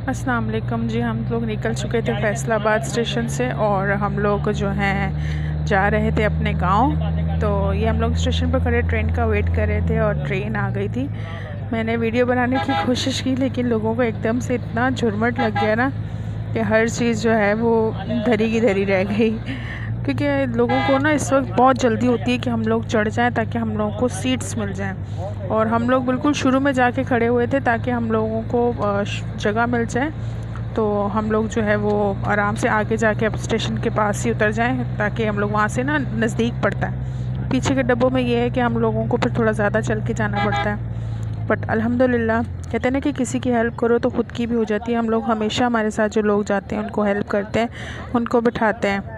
अस्सलाम वालेकुम जी। हम लोग निकल चुके थे फैसलाबाद स्टेशन से और हम लोग जो हैं जा रहे थे अपने गांव। तो ये हम लोग स्टेशन पर खड़े ट्रेन का वेट कर रहे थे और ट्रेन आ गई थी। मैंने वीडियो बनाने की कोशिश की लेकिन लोगों को एकदम से इतना झुरमट लग गया ना कि हर चीज़ जो है वो धरी की धरी रह गई, क्योंकि लोगों को ना इस वक्त बहुत जल्दी होती है कि हम लोग चढ़ जाएं ताकि हम लोगों को सीट्स मिल जाएं। और हम लोग बिल्कुल शुरू में जाके खड़े हुए थे ताकि हम लोगों को जगह मिल जाए, तो हम लोग जो है वो आराम से आगे जाके अब स्टेशन के पास ही उतर जाएं ताकि हम लोग वहाँ से ना नज़दीक पड़ता है। पीछे के डब्बों में ये है कि हम लोगों को फिर थोड़ा ज़्यादा चल के जाना पड़ता है, बट अल्हम्दुलिल्लाह कहते हैं ना कि किसी की हेल्प करो तो ख़ुद की भी हो जाती है। हम लोग हमेशा हमारे साथ जो लोग जाते हैं उनको हेल्प करते हैं, उनको बिठाते हैं।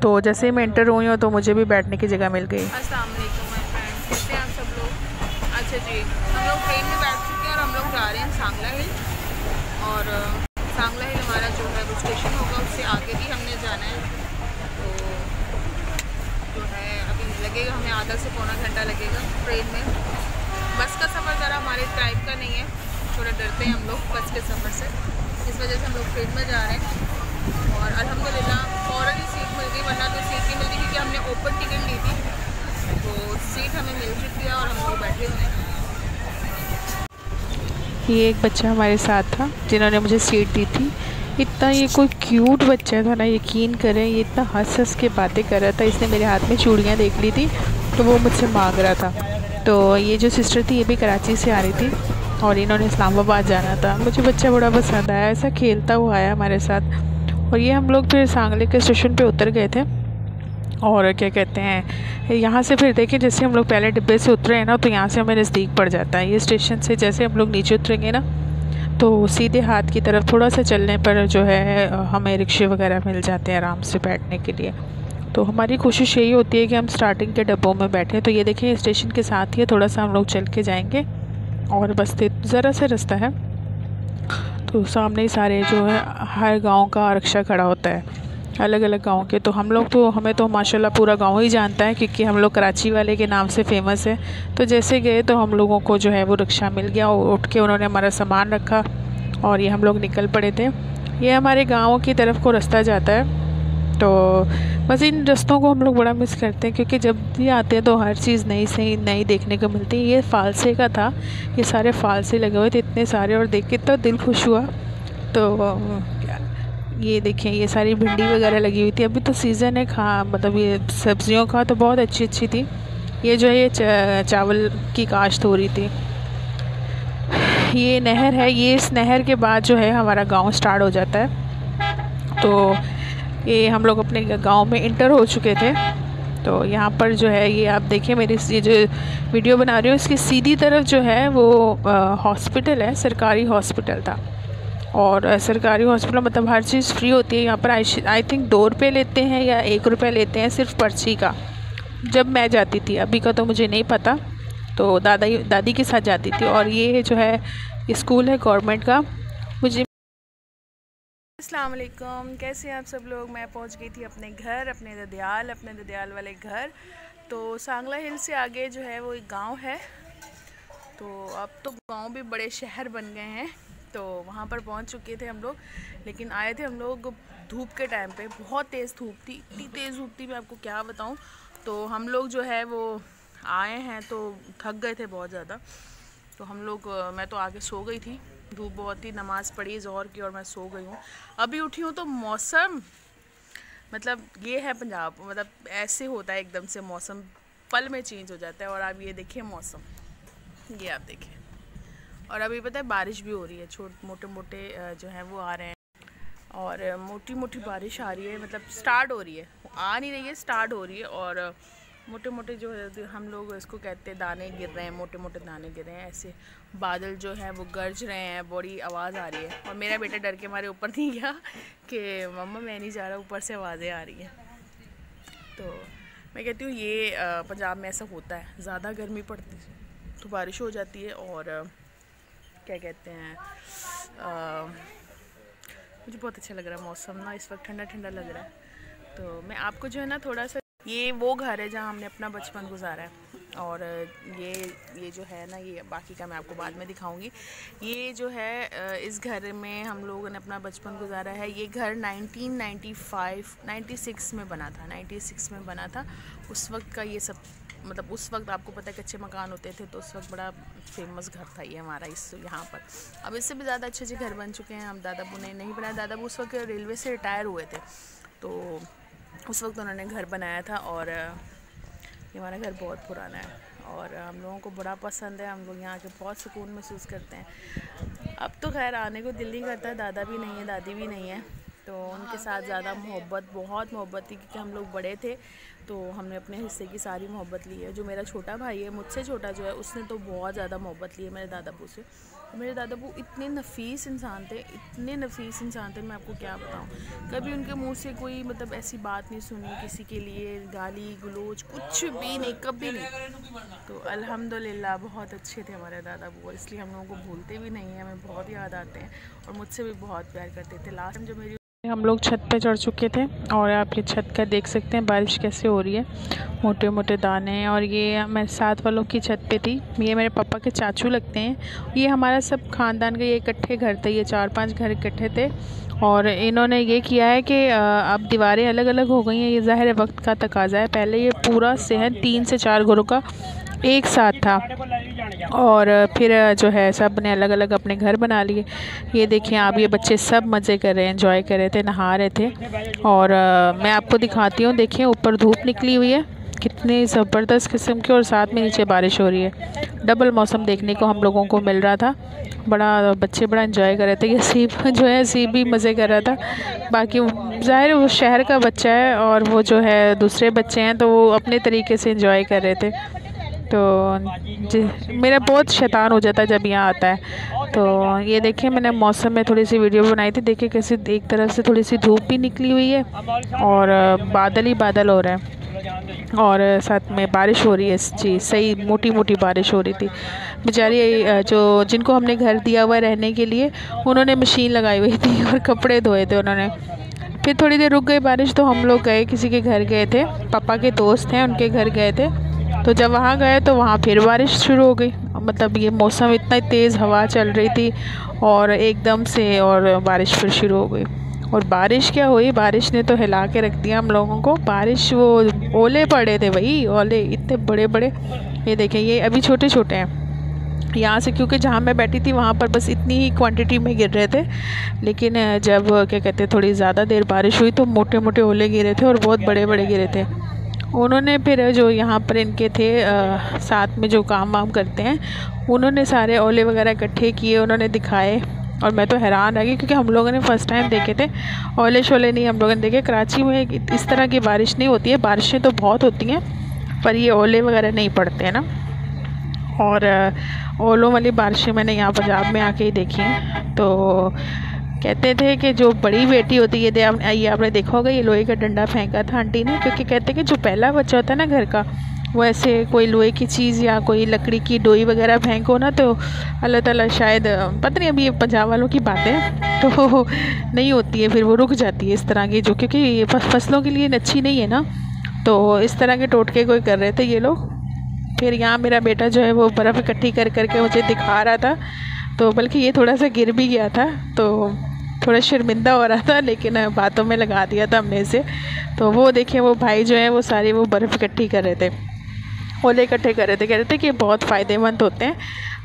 तो जैसे ही मैं एंटर हुई हूँ तो मुझे भी बैठने की जगह मिल गई। अस्सलाम वालेकुम माय फ्रेंड्स, कैसे हैं आप सब लोग। अच्छा जी, हम लोग ट्रेन में बैठ चुके हैं और हम लोग जा रहे हैं सांगला हिल। और सांगला हिल हमारा जो है वो स्टेशन होगा, उससे आगे भी हमने जाना है। तो जो है अभी लगेगा हमें आधा से पौना घंटा लगेगा ट्रेन में। बस का सफ़र ज़रा हमारे टाइप का नहीं है, थोड़ा डरते हैं हम लोग बस के सफ़र से, इस वजह से हम लोग ट्रेन में जा रहे हैं। और अल्हम्दुलिल्लाह फ़ौरन ही सीट मिल गई, वरना तो सीट नहीं मिलती क्योंकि हमने ओपन टिकट ली थी। तो सीट हमें मिल चुकी है और हम लोग बैठे हुए हैं। ये एक बच्चा हमारे साथ था जिन्होंने मुझे सीट दी थी। इतना ये कोई क्यूट बच्चा था ना, यकीन करें ये इतना हंस हंस के बातें कर रहा था। इसने मेरे हाथ में चूड़ियाँ देख ली थी तो वो मुझसे मांग रहा था। तो ये जो सिस्टर थी ये भी कराची से आ रही थी और इन्होंने इस्लामाबाद जाना था। मुझे बच्चा बड़ा पसंद आया, ऐसा खेलता हुआ आया हमारे साथ। और ये हम लोग फिर सांगले के स्टेशन पे उतर गए थे। और क्या कहते हैं, यहाँ से फिर देखें जैसे हम लोग पहले डिब्बे से उतरे हैं ना, तो यहाँ से हमें नज़दीक पड़ जाता है ये स्टेशन से। जैसे हम लोग नीचे उतरेंगे ना तो सीधे हाथ की तरफ थोड़ा सा चलने पर जो है हमें रिक्शे वगैरह मिल जाते हैं आराम से बैठने के लिए। तो हमारी कोशिश यही होती है कि हम स्टार्टिंग के डब्बों में बैठें। तो ये देखें स्टेशन के साथ ही थोड़ा सा हम लोग चल के जाएंगे और बस ज़रा सा रास्ता है। तो सामने ही सारे जो है हर गांव का आरक्षा खड़ा होता है, अलग अलग गांव के। तो हम लोग तो हमें तो माशाल्लाह पूरा गांव ही जानता है क्योंकि हम लोग कराची वाले के नाम से फ़ेमस है। तो जैसे गए तो हम लोगों को जो है वो रिक्शा मिल गया और उठ के उन्होंने हमारा सामान रखा और ये हम लोग निकल पड़े थे। ये हमारे गाँव की तरफ को रास्ता जाता है। तो बस इन रास्तों को हम लोग बड़ा मिस करते हैं क्योंकि जब भी आते हैं तो हर चीज़ नई से नई देखने को मिलती है। ये फालसे का था, ये सारे फालसे लगे हुए थे इतने सारे, और देख के इतना दिल खुश हुआ। तो ये देखें ये सारी भिंडी वगैरह लगी हुई थी। अभी तो सीज़न है मतलब ये सब्जियों का, तो बहुत अच्छी अच्छी थी। ये जो है ये चावल की काश्त हो रही थी। ये नहर है, ये इस नहर के बाद जो है हमारा गांव स्टार्ट हो जाता है। तो ये हम लोग अपने गांव में इंटर हो चुके थे। तो यहाँ पर जो है ये आप देखें, मेरी ये जो वीडियो बना रही हूँ इसकी सीधी तरफ जो है वो हॉस्पिटल है, सरकारी हॉस्पिटल था। और सरकारी हॉस्पिटल मतलब हर चीज़ फ्री होती है यहाँ पर। आई थिंक 2 रुपये लेते हैं या 1 रुपये लेते हैं सिर्फ पर्ची का, जब मैं जाती थी। अभी का तो मुझे नहीं पता, तो दादी के साथ जाती थी। और ये जो है स्कूल है गवर्नमेंट का। मुझे अस्सलाम वालेकुम, कैसे हैं आप सब लोग। मैं पहुंच गई थी अपने घर, अपने ददियाल वाले घर। तो सांगला हिल से आगे जो है वो एक गांव है। तो अब तो गांव भी बड़े शहर बन गए हैं। तो वहाँ पर पहुँच चुके थे हम लोग, लेकिन आए थे हम लोग धूप के टाइम पे। बहुत तेज़ धूप थी, इतनी तेज़ धूप थी मैं आपको क्या बताऊँ। तो हम लोग जो है वो आए हैं तो थक गए थे बहुत ज़्यादा। तो हम लोग मैं तो आगे सो गई थी, धूप बहुत ही, नमाज़ पढ़ी ज़ोहर की और मैं सो गई हूँ। अभी उठी हूँ तो मौसम मतलब ये है पंजाब, मतलब ऐसे होता है एकदम से मौसम पल में चेंज हो जाता है। और आप ये देखिए मौसम, ये आप देखें। और अभी पता है बारिश भी हो रही है, मोटे मोटे जो हैं वो आ रहे हैं और मोटी मोटी बारिश आ रही है, मतलब स्टार्ट हो रही है, आ नहीं रही है, स्टार्ट हो रही है। और मोटे मोटे जो है हम लोग इसको कहते हैं दाने गिर रहे हैं, मोटे मोटे दाने गिर रहे हैं। ऐसे बादल जो हैं वो गरज रहे हैं, बड़ी आवाज़ आ रही है। और मेरा बेटा डर के मारे ऊपर नहीं गया कि मम्मा मैं नहीं जा रहा, ऊपर से आवाज़ें आ रही हैं। तो मैं कहती हूँ ये पंजाब में ऐसा होता है, ज़्यादा गर्मी पड़ती है तो बारिश हो जाती है। और क्या कहते हैं मुझे बहुत अच्छा लग रहा है मौसम ना, इस वक्त ठंडा ठंडा लग रहा है। तो मैं आपको जो है ना थोड़ा सा, ये वो घर है जहाँ हमने अपना बचपन गुजारा है। और ये जो है ना, ये बाकी का मैं आपको बाद में दिखाऊंगी। ये जो है इस घर में हम लोगों ने अपना बचपन गुजारा है। ये घर 96 में बना था, 96 में बना था। उस वक्त का ये सब, मतलब उस वक्त आपको पता है कच्चे मकान होते थे, तो उस वक्त बड़ा फेमस घर था ये हमारा इस यहाँ पर। अब इससे भी ज़्यादा अच्छे घर बन चुके हैं। हम दादाबू ने नहीं बनाया, दादाबू उस वक्त रेलवे से रिटायर हुए थे, तो उस वक्त उन्होंने घर बनाया था। और ये हमारा घर बहुत पुराना है और हम लोगों को बड़ा पसंद है। हम लोग यहाँ के बहुत सुकून महसूस करते हैं। अब तो खैर आने को दिल नहीं करता, दादा भी नहीं है, दादी भी नहीं है, तो उनके साथ ज़्यादा बहुत मोहब्बत थी, क्योंकि हम लोग बड़े थे तो हमने अपने हिस्से की सारी मोहब्बत ली है। जो मेरा छोटा भाई है, मुझसे छोटा जो है, उसने तो बहुत ज़्यादा मोहब्बत ली है मेरे दादाबू से। मेरे दादाबू इतने नफीस इंसान थे, इतने नफीस इंसान थे, मैं आपको क्या बताऊँ। कभी उनके मुंह से कोई मतलब ऐसी बात नहीं सुनी किसी के लिए, गाली गलोच कुछ भी नहीं, कभी नहीं। तो अल्हम्दुलिल्लाह बहुत अच्छे थे हमारे दादाबू, और इसलिए हम लोगों को भूलते भी नहीं हैं, हमें बहुत याद आते हैं और मुझसे भी बहुत प्यार करते थे। लास्ट टाइम जो मेरी हम लोग छत पे चढ़ चुके थे और आप ये छत का देख सकते हैं बारिश कैसे हो रही है, मोटे मोटे दाने हैं। और ये मैं साथ वालों की छत पे थी, ये मेरे पापा के चाचू लगते हैं। ये हमारा सब ख़ानदान का ये इकट्ठे घर थे, ये 4-5 घर इकट्ठे थे। और इन्होंने ये किया है कि अब दीवारें अलग अलग हो गई हैं, ये ज़ाहिर है वक्त का तकाजा है। पहले ये पूरा सहन 3 से 4 घरों का एक साथ था और फिर जो है सब ने अलग अलग अपने घर बना लिए। ये देखिए आप, ये बच्चे सब मज़े कर रहे हैं, एंजॉय कर रहे थे, नहा रहे थे। और मैं आपको दिखाती हूँ, देखिए ऊपर धूप निकली हुई है कितनी ज़बरदस्त किस्म की, और साथ में नीचे बारिश हो रही है। डबल मौसम देखने को हम लोगों को मिल रहा था। बड़ा बच्चे बड़ा एंजॉय कर रहे थे। ये सीप जो है, सीप भी मज़े कर रहा था। बाकी ज़ाहिर वो शहर का बच्चा है और वो जो है दूसरे बच्चे हैं, तो वो अपने तरीके से एंजॉय कर रहे थे। तो मेरा बहुत शैतान हो जाता है जब यहाँ आता है। तो ये देखिए मैंने मौसम में थोड़ी सी वीडियो बनाई थी, देखिए कैसे एक तरफ से थोड़ी सी धूप भी निकली हुई है और बादल ही बादल हो रहे हैं और साथ में बारिश हो रही है। जी सही, मोटी मोटी बारिश हो रही थी। बेचारी जो जिनको हमने घर दिया हुआ रहने के लिए, उन्होंने मशीन लगाई हुई थी और कपड़े धोए थे उन्होंने। फिर थोड़ी देर रुक गई बारिश, तो हम लोग गए किसी के घर गए थे, पापा के दोस्त हैं उनके घर गए थे। तो जब वहाँ गए तो वहाँ फिर बारिश शुरू हो गई। मतलब ये मौसम, इतना तेज़ हवा चल रही थी और एकदम से और बारिश फिर शुरू हो गई। और बारिश क्या हुई, बारिश ने तो हिला के रख दिया हम लोगों को। बारिश, वो ओले पड़े थे भाई, ओले इतने बड़े बड़े। ये देखें, ये अभी छोटे छोटे हैं यहाँ से, क्योंकि जहाँ मैं बैठी थी वहाँ पर बस इतनी ही क्वांटिटी में गिर रहे थे। लेकिन जब क्या कहते हैं थोड़ी ज़्यादा देर बारिश हुई तो मोटे मोटे ओले गिरे थे और बहुत बड़े बड़े गिरे थे। उन्होंने फिर जो यहाँ पर इनके थे साथ में जो काम वाम करते हैं, उन्होंने सारे ओले वगैरह इकट्ठे किए, उन्होंने दिखाए। और मैं तो हैरान रह गई, क्योंकि हम लोगों ने फ़र्स्ट टाइम देखे थे ओले शोले, नहीं हम लोगों ने देखे। कराची में इस तरह की बारिश नहीं होती है, बारिशें तो बहुत होती हैं पर ये ओले वगैरह नहीं पड़ते हैं ना। और ओलों वाली बारिशें मैंने यहाँ पंजाब में आके ही देखी हैं। तो कहते थे कि जो बड़ी बेटी होती है, ये आपने देखा होगा, ये लोहे का डंडा फेंका था आंटी ने, क्योंकि कहते हैं कि जो पहला बच्चा होता है ना घर का, वो ऐसे कोई लोहे की चीज़ या कोई लकड़ी की डोई वगैरह फेंको ना, तो अल्लाह ताला शायद, पता नहीं अभी ये पंजाब वालों की बातें तो नहीं होती है, फिर वो रुक जाती है इस तरह की, जो क्योंकि ये फसलों के लिए अच्छी नहीं है ना। तो इस तरह के टोटके कोई कर रहे थे ये लोग। फिर यहाँ मेरा बेटा जो है वो बर्फ़ इकट्ठी कर करके मुझे दिखा रहा था, तो बल्कि ये थोड़ा सा गिर भी गया था, तो थोड़ा शर्मिंदा हो रहा था, लेकिन बातों में लगा दिया था हमने इसे। तो वो देखिए, वो भाई जो है वो सारी वो बर्फ़ इकट्ठी कर रहे थे, ओले इकट्ठे कर रहे थे। कह रहे थे कि बहुत फ़ायदेमंद होते हैं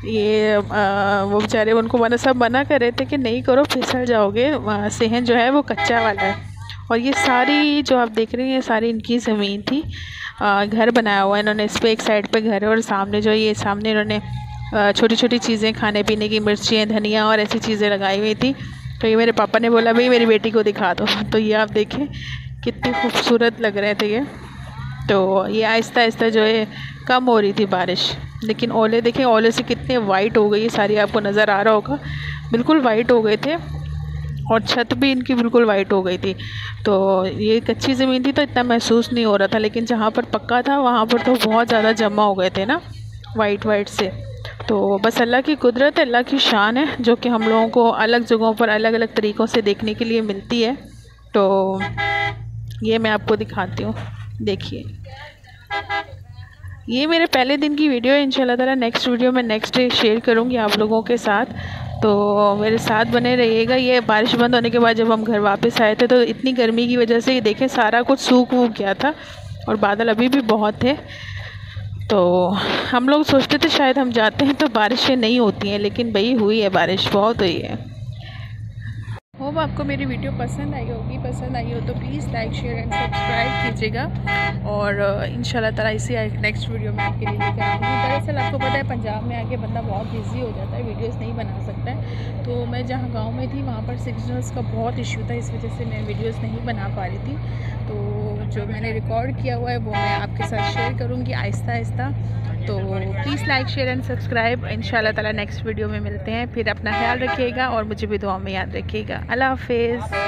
ये। वो बेचारे, उनको मैंने सब मना कर रहे थे कि नहीं करो, फिसल जाओगे, सेहन जो है वो कच्चा वाला है। और ये सारी जो आप देख रही हैं, सारी इनकी ज़मीन थी। घर बनाया हुआ है इन्होंने, इस पर एक साइड पे घर है और सामने जो ये सामने इन्होंने छोटी छोटी चीज़ें, खाने पीने की मिर्चियाँ, धनिया और ऐसी चीज़ें लगाई हुई थी। तो ये मेरे पापा ने बोला भाई मेरी बेटी को दिखा दो। तो ये आप देखें कितनी खूबसूरत लग रहे थे ये। तो ये आहिस्ता आहिस्ता जो है कम हो रही थी बारिश, लेकिन ओले देखें, ओले से कितने वाइट हो गई सारी, आपको नज़र आ रहा होगा, बिल्कुल वाइट हो गए थे। और छत भी इनकी बिल्कुल वाइट हो गई थी। तो ये कच्ची ज़मीन थी तो इतना महसूस नहीं हो रहा था, लेकिन जहाँ पर पक्का था वहाँ पर तो बहुत ज़्यादा जमा हो गए थे ना वाइट वाइट से। तो बस अल्लाह की कुदरत है, अल्लाह की शान है, जो कि हम लोगों को अलग जगहों पर अलग अलग तरीक़ों से देखने के लिए मिलती है। तो ये मैं आपको दिखाती हूँ, देखिए ये मेरे पहले दिन की वीडियो है। इंशाल्लाह ताला नेक्स्ट वीडियो में नेक्स्ट डे शेयर करूँगी आप लोगों के साथ, तो मेरे साथ बने रहिएगा। ये बारिश बंद होने के बाद जब हम घर वापस आए थे तो इतनी गर्मी की वजह से ये देखें सारा कुछ सूख वूख गया था और बादल अभी भी बहुत थे। तो हम लोग सोचते थे शायद हम जाते हैं तो बारिशें नहीं होती हैं, लेकिन भाई हुई है, बारिश बहुत हुई है। होप आपको मेरी वीडियो पसंद आई होगी। पसंद आई हो तो please like share and subscribe कीजिएगा और इंशाल्लाह ताला इसी नेक्स्ट वीडियो में आपके लिए लेकर आऊँगी। दरअसल आपको पता है पंजाब में आके बंदा बहुत बिजी हो जाता है, वीडियोस नहीं बना सकता है। तो मैं जहाँ गांव में थी वहाँ पर सिग्नल्स का बहुत इशू था, इस वजह से मैं वीडियोस नहीं बना पा रही थी। तो जो मैंने रिकॉर्ड किया हुआ है वो मैं आपके साथ शेयर करूँगी आहिस्ता आहिस्ता। तो please like share and subscribe. इंशाल्लाह ताला नेक्स्ट वीडियो में मिलते हैं। फिर अपना ख्याल रखिएगा और मुझे भी दुआ में याद रखिएगा। अल्लाह हाफिज़।